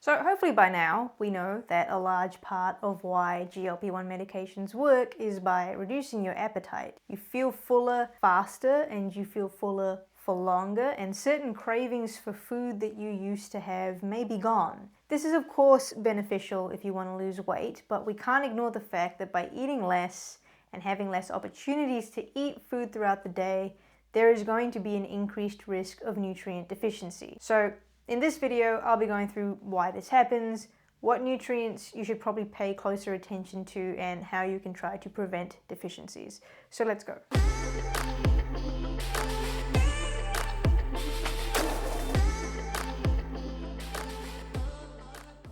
So hopefully by now we know that a large part of why GLP-1 medications work is by reducing your appetite. You feel fuller faster and you feel fuller for longer, and certain cravings for food that you used to have may be gone. This is of course beneficial if you want to lose weight, but we can't ignore the fact that by eating less and having less opportunities to eat food throughout the day, there is going to be an increased risk of nutrient deficiency. So in this video, I'll be going through why this happens, what nutrients you should probably pay closer attention to, and how you can try to prevent deficiencies. So let's go.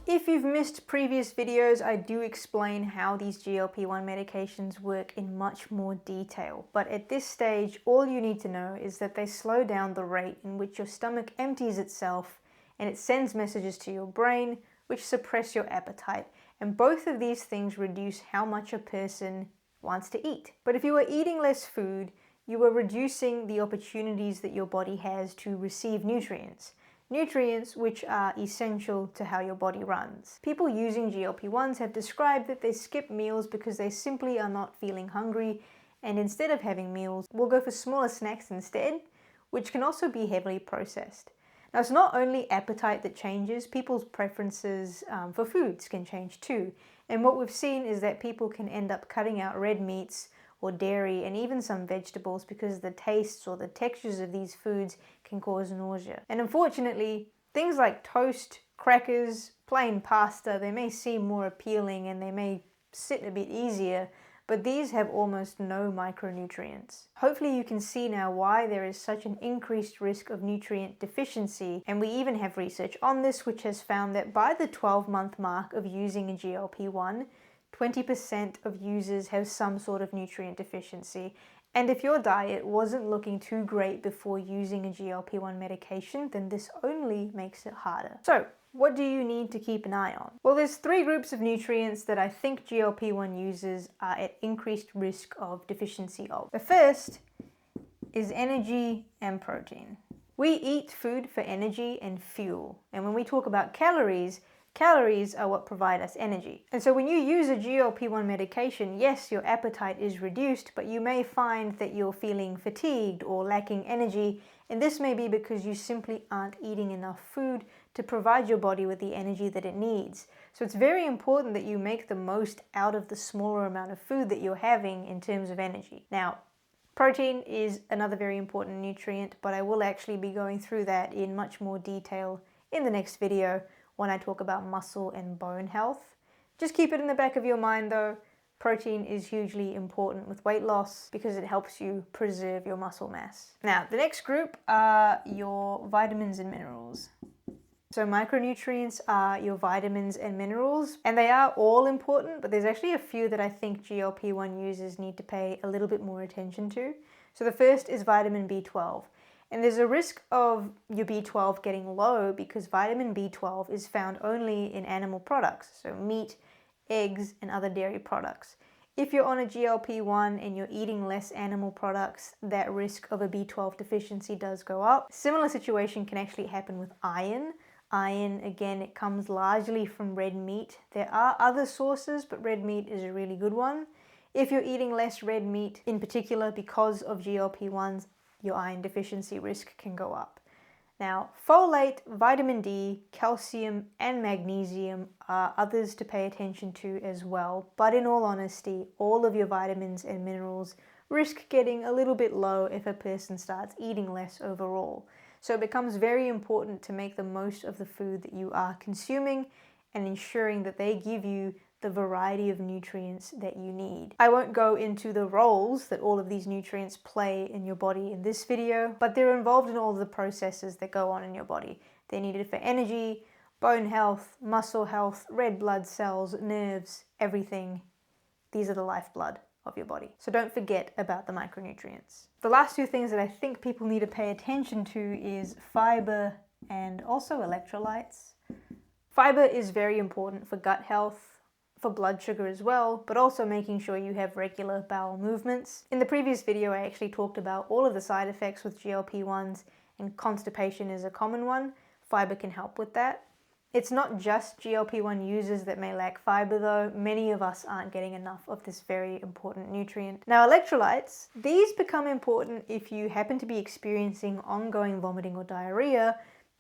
If you've missed previous videos, I do explain how these GLP-1 medications work in much more detail. But at this stage, all you need to know is that they slow down the rate in which your stomach empties itself, and it sends messages to your brain, which suppress your appetite. And both of these things reduce how much a person wants to eat. But if you are eating less food, you are reducing the opportunities that your body has to receive nutrients. Nutrients which are essential to how your body runs. People using GLP-1s have described that they skip meals because they simply are not feeling hungry, and instead of having meals, will go for smaller snacks instead, which can also be heavily processed. Now, it's not only appetite that changes, people's preferences for foods can change too. And what we've seen is that people can end up cutting out red meats or dairy and even some vegetables because the tastes or the textures of these foods can cause nausea. And unfortunately, things like toast, crackers, plain pasta, they may seem more appealing and they may sit a bit easier, but these have almost no micronutrients. Hopefully you can see now why there is such an increased risk of nutrient deficiency, and we even have research on this which has found that by the 12-month mark of using a GLP-1, 20% of users have some sort of nutrient deficiency. And if your diet wasn't looking too great before using a GLP-1 medication, then this only makes it harder. So, what do you need to keep an eye on? Well, there's three groups of nutrients that I think GLP-1 users are at increased risk of deficiency of. The first is energy and protein. We eat food for energy and fuel. And when we talk about calories, calories are what provide us energy. And so when you use a GLP-1 medication, yes, your appetite is reduced, but you may find that you're feeling fatigued or lacking energy, and this may be because you simply aren't eating enough food to provide your body with the energy that it needs. So it's very important that you make the most out of the smaller amount of food that you're having in terms of energy. Now, protein is another very important nutrient, but I will actually be going through that in much more detail in the next video when I talk about muscle and bone health. Just keep it in the back of your mind though, protein is hugely important with weight loss because it helps you preserve your muscle mass. Now, the next group are your vitamins and minerals. So micronutrients are your vitamins and minerals, and they are all important, but there's actually a few that I think GLP-1 users need to pay a little bit more attention to. So the first is vitamin B12. And there's a risk of your B12 getting low because vitamin B12 is found only in animal products, so meat, eggs, and other dairy products. If you're on a GLP-1 and you're eating less animal products, that risk of a B12 deficiency does go up. Similar situation can actually happen with iron. Iron, again, it comes largely from red meat. There are other sources, but red meat is a really good one. If you're eating less red meat, in particular because of GLP-1s, your iron deficiency risk can go up. Now, folate, vitamin D, calcium, and magnesium are others to pay attention to as well, but in all honesty, all of your vitamins and minerals risk getting a little bit low if a person starts eating less overall. So it becomes very important to make the most of the food that you are consuming and ensuring that they give you the variety of nutrients that you need. I won't go into the roles that all of these nutrients play in your body in this video, but they're involved in all of the processes that go on in your body. They're needed for energy, bone health, muscle health, red blood cells, nerves, everything. These are the lifeblood of your body. So don't forget about the micronutrients. The last two things that I think people need to pay attention to is fiber and also electrolytes. Fiber is very important for gut health, for blood sugar as well, but also making sure you have regular bowel movements. In the previous video, I actually talked about all of the side effects with GLP-1s, and constipation is a common one. Fiber can help with that. It's not just GLP-1 users that may lack fiber though. Many of us aren't getting enough of this very important nutrient. Now electrolytes, these become important if you happen to be experiencing ongoing vomiting or diarrhea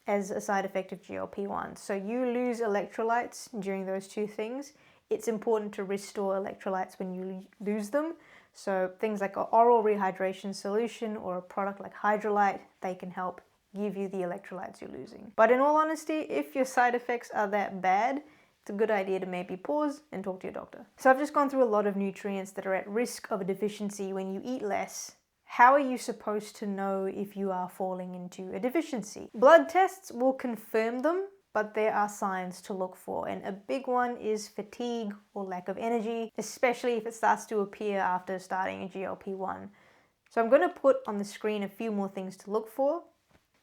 as a side effect of GLP-1. So you lose electrolytes during those two things. It's important to restore electrolytes when you lose them. So things like an oral rehydration solution or a product like Hydrolyte, they can help give you the electrolytes you're losing. But in all honesty, if your side effects are that bad, it's a good idea to maybe pause and talk to your doctor. So I've just gone through a lot of nutrients that are at risk of a deficiency when you eat less. How are you supposed to know if you are falling into a deficiency? Blood tests will confirm them, but there are signs to look for, and a big one is fatigue or lack of energy, especially if it starts to appear after starting a GLP-1. So I'm going to put on the screen a few more things to look for.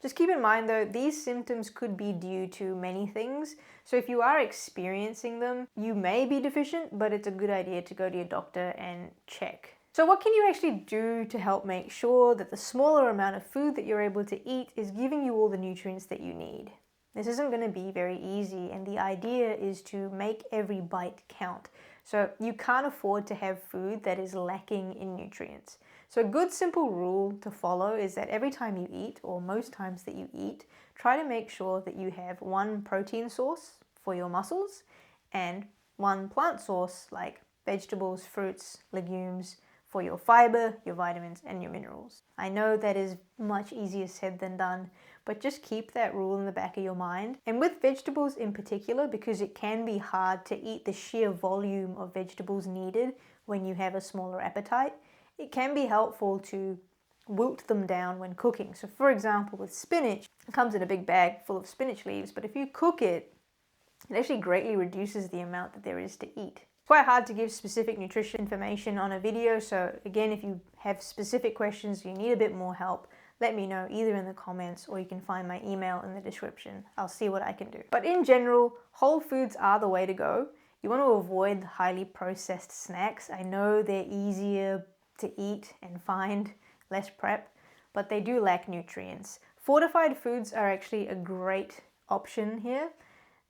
Just keep in mind though, these symptoms could be due to many things. So if you are experiencing them, you may be deficient, but it's a good idea to go to your doctor and check. So what can you actually do to help make sure that the smaller amount of food that you're able to eat is giving you all the nutrients that you need? This isn't going to be very easy, and the idea is to make every bite count. So you can't afford to have food that is lacking in nutrients. So a good simple rule to follow is that every time you eat, or most times that you eat, try to make sure that you have one protein source for your muscles and one plant source like vegetables, fruits, legumes for your fiber, your vitamins, and your minerals. I know that is much easier said than done, but just keep that rule in the back of your mind. And with vegetables in particular, because it can be hard to eat the sheer volume of vegetables needed when you have a smaller appetite, it can be helpful to wilt them down when cooking. So for example, with spinach, it comes in a big bag full of spinach leaves, but if you cook it, it actually greatly reduces the amount that there is to eat. It's quite hard to give specific nutrition information on a video, so again, if you have specific questions, you need a bit more help, let me know either in the comments or you can find my email in the description. I'll see what I can do. But in general, whole foods are the way to go. You want to avoid highly processed snacks. I know they're easier to eat and find, less prep, but they do lack nutrients. Fortified foods are actually a great option here.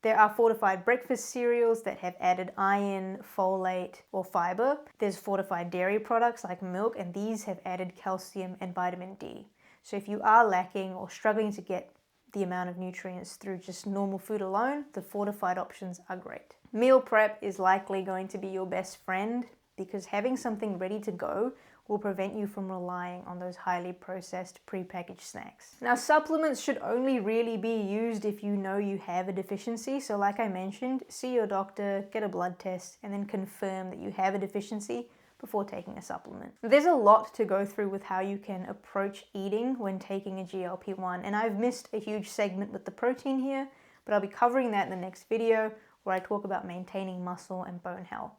There are fortified breakfast cereals that have added iron, folate, or fiber. There's fortified dairy products like milk, and these have added calcium and vitamin D. So if you are lacking or struggling to get the amount of nutrients through just normal food alone, the fortified options are great. Meal prep is likely going to be your best friend, because having something ready to go will prevent you from relying on those highly processed prepackaged snacks. Now, supplements should only really be used if you know you have a deficiency. So like I mentioned, see your doctor, get a blood test, and then confirm that you have a deficiency before taking a supplement. There's a lot to go through with how you can approach eating when taking a GLP-1, and I've missed a huge segment with the protein here, but I'll be covering that in the next video where I talk about maintaining muscle and bone health.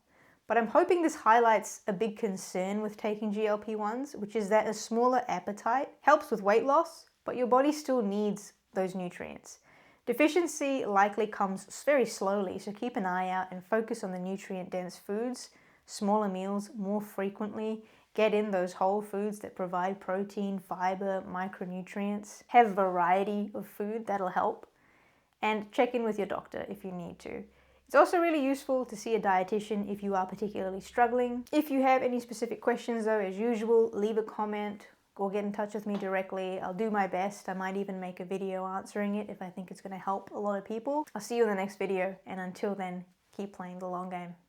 But I'm hoping this highlights a big concern with taking GLP-1s, which is that a smaller appetite helps with weight loss, but your body still needs those nutrients. Deficiency likely comes very slowly, so keep an eye out and focus on the nutrient-dense foods, smaller meals more frequently, get in those whole foods that provide protein, fiber, micronutrients, have variety of food, that'll help, and check in with your doctor if you need to. It's also really useful to see a dietitian if you are particularly struggling. If you have any specific questions though, as usual, leave a comment or get in touch with me directly. I'll do my best. I might even make a video answering it if I think it's going to help a lot of people. I'll see you in the next video, and until then, keep playing the long game.